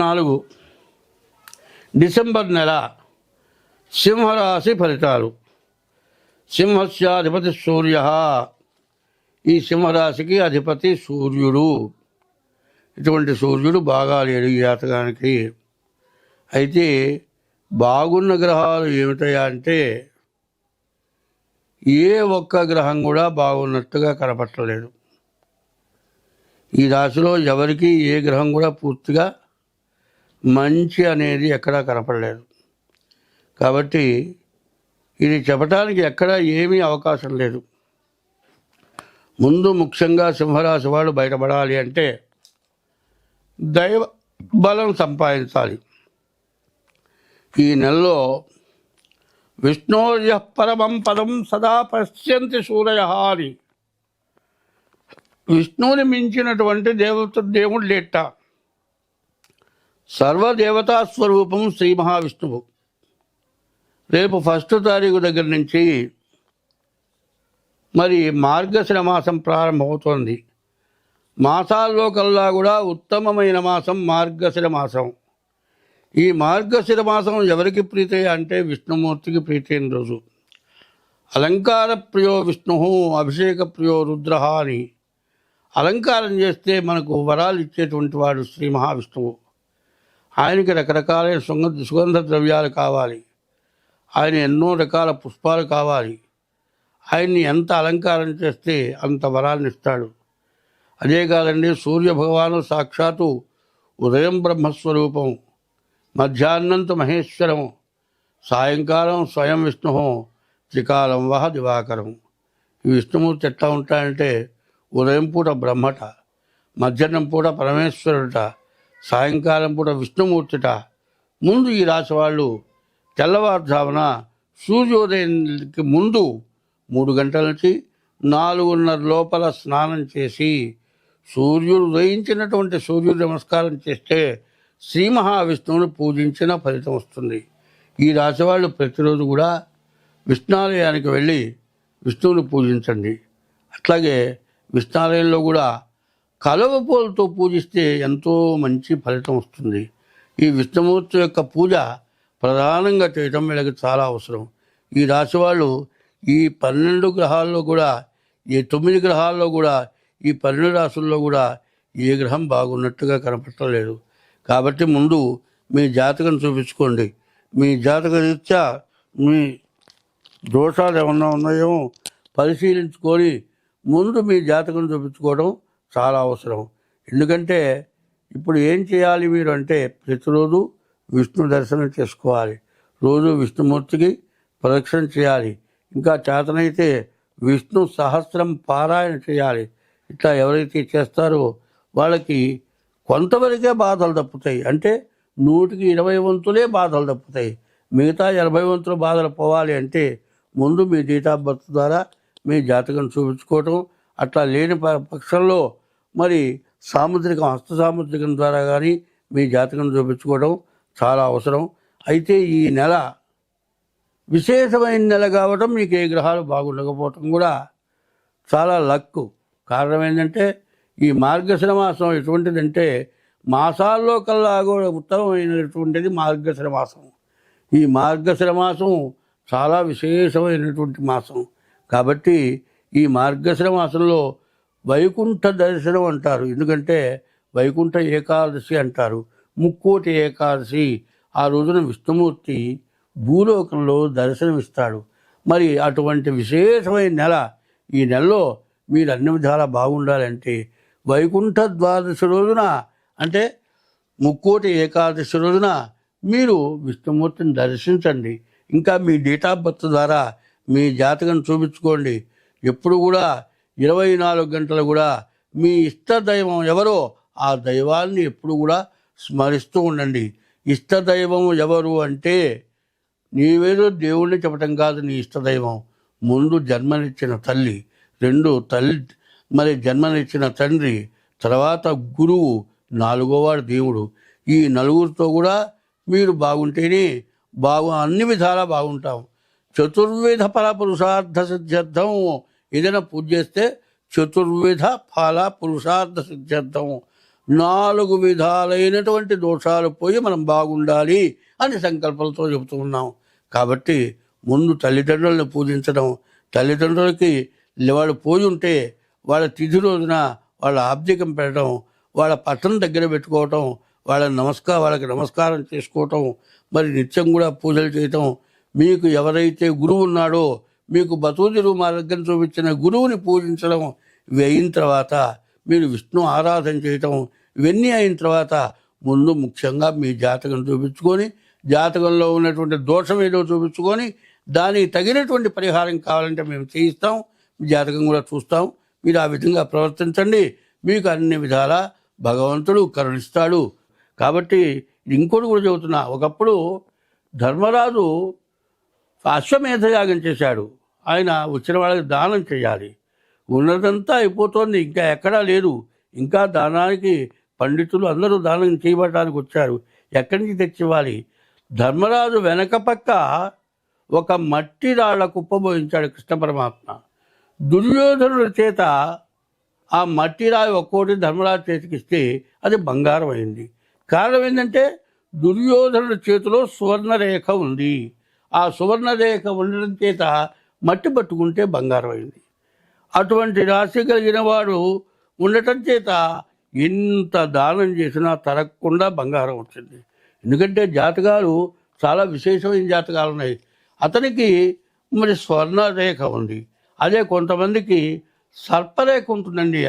4 December నెల సింహరాశి ఫలితాలు. సింహస్యాధిపతి సూర్య. ఈ సింహరాశికి అధిపతి సూర్యుడు. ఇటువంటి సూర్యుడు బాగా లేడు ఈ జాతకానికి. అయితే బాగున్న గ్రహాలు ఏమిటయా అంటే ఏ ఒక్క గ్రహం కూడా బాగున్నట్టుగా కనపట్టలేదు. ఈ రాశిలో ఎవరికి ఏ గ్రహం కూడా పూర్తిగా మంచి అనేది ఎక్కడా కనపడలేదు. కాబట్టి ఇది చెప్పడానికి ఎక్కడా ఏమీ అవకాశం లేదు. ముందు ముఖ్యంగా సింహరాశి వాళ్ళు బయటపడాలి అంటే దైవ బలం సంపాదించాలి. ఈ నెలలో విష్ణోర్య పరమం పదం సదా పశ్యంతి సూరయ అని విష్ణువుని మించినటువంటి దేవుడు లేట. సర్వదేవతా స్వరూపం శ్రీ మహావిష్ణువు. రేపు 1 తారీఖు దగ్గర నుంచి మరి మార్గశిర మాసం ప్రారంభమవుతోంది. మాసాల్లో కల్లా కూడా ఉత్తమమైన మాసం మార్గశిర మాసం. ఈ మార్గశిర మాసం ఎవరికి ప్రీతి అంటే విష్ణుమూర్తికి ప్రీతి అయిన రోజు. అలంకార ప్రియో విష్ణు అభిషేక ప్రియో రుద్ర అని అలంకారం చేస్తే మనకు వరాలు ఇచ్చేటువంటి వాడు శ్రీ మహావిష్ణువు. ఆయనకి రకరకాలైన సుగంధ ద్రవ్యాలు కావాలి. ఆయన ఎన్నో రకాల పుష్పాలు కావాలి. ఆయన్ని ఎంత అలంకారం చేస్తే అంత వరాలను ఇస్తాడు. అదే కాదండి, సూర్య భగవాను సాక్షాత్తు ఉదయం బ్రహ్మస్వరూపం, మధ్యాహ్నంత మహేశ్వరం, సాయంకాలం స్వయం విష్ణు, త్రికాలం వహ దివాకరం. ఈ విష్ణుమూర్తి ఎట్లా ఉంటాయంటే ఉదయం పూట బ్రహ్మట, మధ్యాహ్నం పూట పరమేశ్వరుట, సాయంకాలం పూట విష్ణుమూర్తిట. ముందు ఈ రాశి వాళ్ళు తెల్లవారుజామున సూర్యోదయానికి ముందు 3 గంటల నుంచి 4:30 లోపల స్నానం చేసి సూర్యుడు ఉదయించినటువంటి సూర్యుడు నమస్కారం చేస్తే శ్రీ మహావిష్ణువుని పూజించిన ఫలితం వస్తుంది. ఈ రాశి వాళ్ళు ప్రతిరోజు కూడా విష్ణాలయానికి వెళ్ళి విష్ణువుని పూజించండి. అట్లాగే విష్ణాలయంలో కూడా కలువ పూలతో పూజిస్తే ఎంతో మంచి ఫలితం వస్తుంది. ఈ విష్ణుమూర్తి యొక్క పూజ ప్రధానంగా చేయటం వీళ్ళకి చాలా అవసరం. ఈ రాశి వాళ్ళు ఈ 12 గ్రహాల్లో కూడా, ఈ 9 గ్రహాల్లో కూడా, ఈ 12 రాశుల్లో కూడా ఏ గ్రహం బాగున్నట్టుగా కనపడలేదు. కాబట్టి ముందు మీ జాతకం చూపించుకోండి. మీ జాతక రీత్యా మీ దోషాలు ఏమన్నా ఉన్నాయేమో పరిశీలించుకొని ముందు మీ జాతకం చూపించుకోవడం చాలా అవసరం. ఎందుకంటే ఇప్పుడు ఏం చేయాలి మీరు అంటే ప్రతిరోజు విష్ణు దర్శనం చేసుకోవాలి. రోజు విష్ణుమూర్తికి ప్రదక్షిణ చేయాలి. ఇంకా చేతనైతే విష్ణు సహస్రం పారాయణ చేయాలి. ఇట్లా ఎవరైతే చేస్తారో వాళ్ళకి కొంతవరకే బాధలు తప్పుతాయి. అంటే 100కి 20 వంతులే బాధలు తప్పుతాయి. మిగతా 80 వంతుల బాధలు పోవాలి అంటే ముందు మీ డేట్ ఆఫ్ బర్త్ ద్వారా మీ జాతకం చూపించుకోవటం, అట్లా లేని పక్షంలో మరి హస్త సాముద్రికం ద్వారా కానీ మీ జాతకం చూపించుకోవడం చాలా అవసరం. అయితే ఈ నెల విశేషమైన నెల కావటం, మీకు ఏ గ్రహాలు బాగుండకపోవటం కూడా చాలా లక్కు. కారణం ఏంటంటే ఈ మార్గశిర మాసం ఎటువంటిదంటే మాసాల్లో కల్లా కూడా ఉత్తమమైనటువంటిది మార్గశిర మాసం. ఈ మార్గశిర మాసం చాలా విశేషమైనటువంటి మాసం. కాబట్టి ఈ మార్గశిర మాసంలో వైకుంఠ దర్శనం అంటారు. ఎందుకంటే వైకుంఠ ఏకాదశి అంటారు, ముక్కోటి ఏకాదశి. ఆ రోజున విష్ణుమూర్తి భూలోకంలో దర్శనమిస్తాడు. మరి అటువంటి విశేషమైన నెల. ఈ నెలలో మీరు అన్ని విధాలా బాగుండాలంటే వైకుంఠ ద్వాదశి రోజున అంటే ముక్కోటి ఏకాదశి రోజున మీరు విష్ణుమూర్తిని దర్శించండి. ఇంకా మీ డేట్ ఆఫ్ బర్త్ ద్వారా మీ జాతకం చూపించుకోండి. ఎప్పుడు కూడా 24 గంటలు కూడా మీ ఇష్టదైవం ఎవరో ఆ దైవాన్ని ఎప్పుడు కూడా స్మరిస్తూ ఉండండి. ఇష్టదైవం ఎవరు అంటే నీవేదో దేవుణ్ణి చెప్పటం కాదు. నీ ఇష్టదైవం ముందు జన్మనిచ్చిన తల్లి, 2 మరి జన్మనిచ్చిన తండ్రి, తర్వాత గురువు, 4వ దేవుడు. ఈ నలుగురితో కూడా మీరు బాగుంటేనే అన్ని విధాలా బాగుంటాం. చతుర్విధ ఫల పురుషార్థ సిద్ధ్యర్థం ఏదైనా పూజ చేస్తే చతుర్విధ ఫల పురుషార్థ సిద్ధ్యర్థం 4 విధాలైనటువంటి దోషాలు పోయి మనం బాగుండాలి అని సంకల్పంతో చెబుతూ ఉన్నాం. కాబట్టి ముందు తల్లిదండ్రులను పూజించడం, తల్లిదండ్రులకి వాళ్ళు పోయి ఉంటే వాళ్ళ తిథి రోజున వాళ్ళ ఆబ్జెకం పెట్టడం, వాళ్ళ పట్టం దగ్గర పెట్టుకోవటం, వాళ్ళకి నమస్కారం చేసుకోవటం, మరి నిత్యం కూడా పూజలు చేయటం. మీకు ఎవరైతే గురువు ఉన్నాడో మీకు బతుకుదిరు మార్గం చూపించిన గురువుని పూజించడం, ఇవి అయిన తర్వాత మీరు విష్ణు ఆరాధన చేయటం, ఇవన్నీ అయిన తర్వాత ముందు ముఖ్యంగా మీ జాతకం చూపించుకొని, జాతకంలో ఉన్నటువంటి దోషం ఏదో చూపించుకొని దానికి తగినటువంటి పరిహారం కావాలంటే మేము చేయిస్తాం. మీ జాతకం కూడా చూస్తాం. మీరు ఆ విధంగా ప్రవర్తించండి. మీకు అన్ని విధాలా భగవంతుడు కరుణిస్తాడు. కాబట్టి ఇంకోటి కూడా చెబుతున్నా. ఒకప్పుడు ధర్మరాజు అశ్వమేధ యాగం చేశాడు. ఆయన వచ్చిన వాళ్ళకి దానం చేయాలి. ఉన్నదంతా అయిపోతుంది, ఇంకా ఎక్కడా లేదు. ఇంకా దానానికి పండితులు అందరూ దానం చేయబడటానికి వచ్చారు. ఎక్కడి నుంచి తెచ్చివ్వాలి? ధర్మరాజు వెనక పక్క ఒక మట్టి రాళ్ల కుప్ప పోయించాడు కృష్ణ పరమాత్మ. దుర్యోధనుడి చేత ఆ మట్టి రాయి ఒక్కోటి ధర్మరాజు చేతికి ఇస్తే అది బంగారం అయింది. కారణం ఏంటంటే దుర్యోధనుడి చేతిలో సువర్ణరేఖ ఉంది. ఆ సువర్ణరేఖ ఉండడం చేత మట్టి పట్టుకుంటే బంగారం అయింది. అటువంటి రాశి కలిగిన వాడు ఉండటం చేత ఎంత దానం చేసినా తరగకుండా బంగారం వచ్చింది. ఎందుకంటే జాతకాలు చాలా విశేషమైన జాతకాలు ఉన్నాయి. అతనికి మరి స్వర్ణరేఖ ఉంది. అదే కొంతమందికి సర్పరేఖ ఉంటుందండి.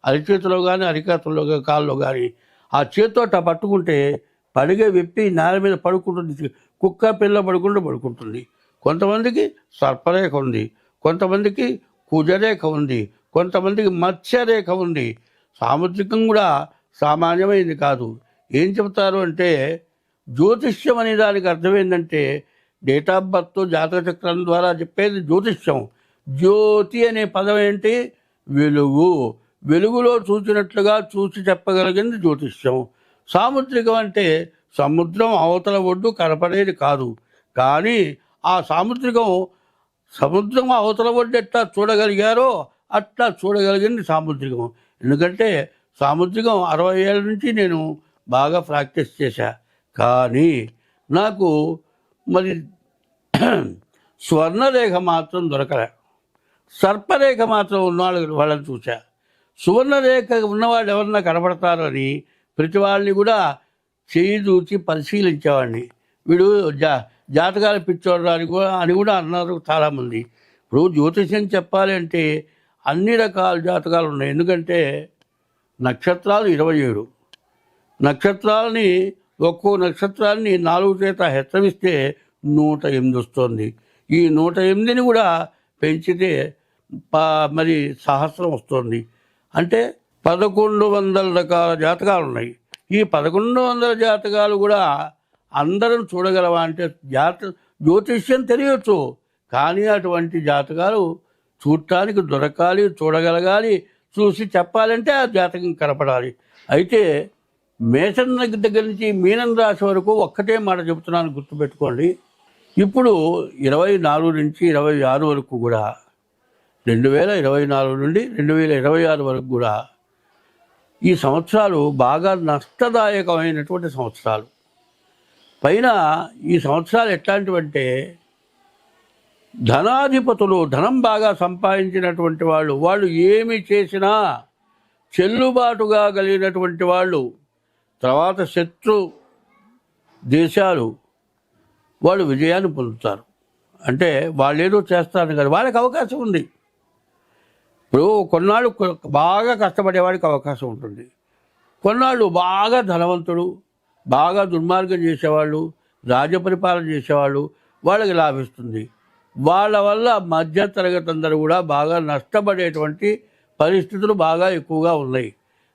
అరిచేతిలో కానీ అరికాతుల్లో కాల్లో కానీ ఆ చేతితో పట్టుకుంటే పడిగే విప్పి నేల మీద పడుకుంటుంది. కుక్క పిల్ల పడుకుంటుంది. కొంతమందికి సర్పరేఖ ఉంది, కొంతమందికి కుజరేఖ ఉంది, కొంతమందికి మత్స్యరేఖ ఉంది. సాముద్రికం కూడా సామాన్యమైనది కాదు. ఏం చెబుతారు అంటే జ్యోతిష్యం అనే దానికి అర్థం ఏంటంటే డేట్ ఆఫ్ బర్త్ జాతక చక్రం ద్వారా చెప్పేది జ్యోతిష్యం. జ్యోతి అనే పదం ఏంటి? వెలుగు. వెలుగులో చూసినట్లుగా చూసి చెప్పగలిగింది జ్యోతిష్యం. సాముద్రికం అంటే సముద్రం అవతల ఒడ్డు కనపడేది కాదు, కానీ ఆ సముద్రం అవతల ఒడ్డు ఎట్లా చూడగలిగారో అట్లా చూడగలిగింది సాముద్రికం. ఎందుకంటే సాముద్రికం 60 ఏళ్ళ నుంచి నేను బాగా ప్రాక్టీస్ చేశా. కానీ నాకు మరి స్వర్ణరేఖ మాత్రం దొరకలే. సర్పరేఖ మాత్రం వాళ్ళని చూశా. సువర్ణరేఖ ఉన్నవాళ్ళు ఎవరన్నా కనపడతారు అని ప్రతి వాళ్ళని కూడా చేయి చూచి పరిశీలించేవాడిని. వీడు జాతకాలు పిచ్చోడు అని కూడా అన్నారు చాలామంది. ఇప్పుడు జ్యోతిష్యం చెప్పాలి అంటే అన్ని రకాల జాతకాలు ఉన్నాయి. ఎందుకంటే నక్షత్రాలు 27 నక్షత్రాలని ఒక్కో నక్షత్రాన్ని 4 చేత హెచ్చరిస్తే 108 వస్తుంది. ఈ 108ని కూడా పెంచితే మరి సహస్రం వస్తుంది. అంటే 1100 రకాల జాతకాలు ఉన్నాయి. ఈ 1100 జాతకాలు కూడా అందరం చూడగలవా అంటే జ్యోతిష్యం తెలియచ్చు, కానీ అటువంటి జాతకాలు చూడటానికి దొరకాలి, చూడగలగాలి. చూసి చెప్పాలంటే ఆ జాతకం కనపడాలి. అయితే మేషం దగ్గర నుంచి మీనం రాశి వరకు ఒక్కటే మాట చెబుతున్నాను, గుర్తుపెట్టుకోండి. ఇప్పుడు 24 నుంచి 26 వరకు కూడా 2024 నుండి 2026 వరకు కూడా ఈ సంవత్సరాలు బాగా నష్టదాయకమైనటువంటి సంవత్సరాలు. పైన ఈ సంవత్సరాలు ఎట్లాంటివంటే ధనాధిపతులు, ధనం బాగా సంపాదించినటువంటి వాళ్ళు ఏమి చేసినా చెల్లుబాటుగా కలిగినటువంటి వాళ్ళు, తర్వాత శత్రు దేశాలు వాళ్ళు విజయాన్ని పొందుతారు. అంటే వాళ్ళు ఏదో చేస్తారు కదా, వాళ్ళకి అవకాశం ఉంది. ఇప్పుడు కొన్నాళ్ళు బాగా కష్టపడేవాడికి అవకాశం ఉంటుంది. కొన్నాళ్ళు బాగా ధనవంతుడు, బాగా దుర్మార్గం చేసేవాళ్ళు, రాజ్యపరిపాలన చేసేవాళ్ళు, వాళ్ళకి లాభిస్తుంది. వాళ్ళ వల్ల మధ్యతరగతి అందరూ కూడా బాగా నష్టపడేటువంటి పరిస్థితులు బాగా ఎక్కువగా ఉన్నాయి.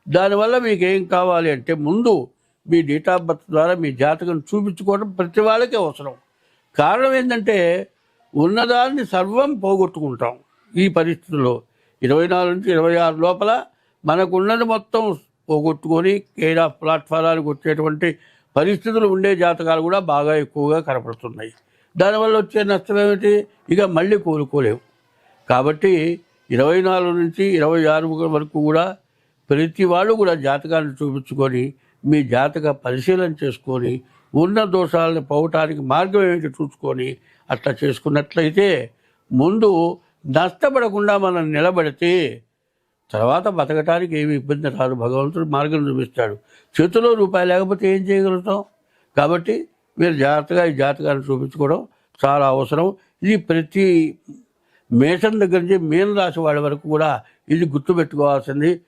దానివల్ల మీకు ఏం కావాలి అంటే ముందు మీ డేట్ ఆఫ్ బర్త్ ద్వారా మీ జాతకం చూపించుకోవడం ప్రతి వాళ్ళకి అవసరం. కారణం ఏంటంటే ఉన్నదాన్ని సర్వం పోగొట్టుకుంటాం ఈ పరిస్థితుల్లో. 24 నుంచి 26 లోపల మనకున్నది మొత్తం పోగొట్టుకొని కేర్ ఆఫ్ ప్లాట్ఫారానికి వచ్చేటువంటి పరిస్థితులు ఉండే జాతకాలు కూడా బాగా ఎక్కువగా కనపడుతున్నాయి. దానివల్ల వచ్చే నష్టం ఏమిటి? ఇక మళ్ళీ కోలుకోలేవు. కాబట్టి 24 నుంచి 26 వరకు కూడా ప్రతి వాళ్ళు కూడా జాతకాన్ని చూపించుకొని మీ జాతక పరిశీలన చేసుకొని ఉన్న దోషాలను పోవటానికి మార్గం ఏమిటి చూసుకొని అట్లా చేసుకున్నట్లయితే ముందు నష్టపడకుండా మనం నిలబడితే తర్వాత బతకటానికి ఏమి ఇబ్బంది రాదు. భగవంతుడు మార్గం చూపిస్తాడు. చేతిలో రూపాయి లేకపోతే ఏం చేయగలుగుతాం? కాబట్టి మీరు జాగ్రత్తగా ఈ జాతకాన్ని చూపించుకోవడం చాలా అవసరం. ఇది ప్రతి మేషం దగ్గర నుంచి మీన రాశి వాళ్ళ వరకు కూడా ఇది గుర్తుపెట్టుకోవాల్సింది.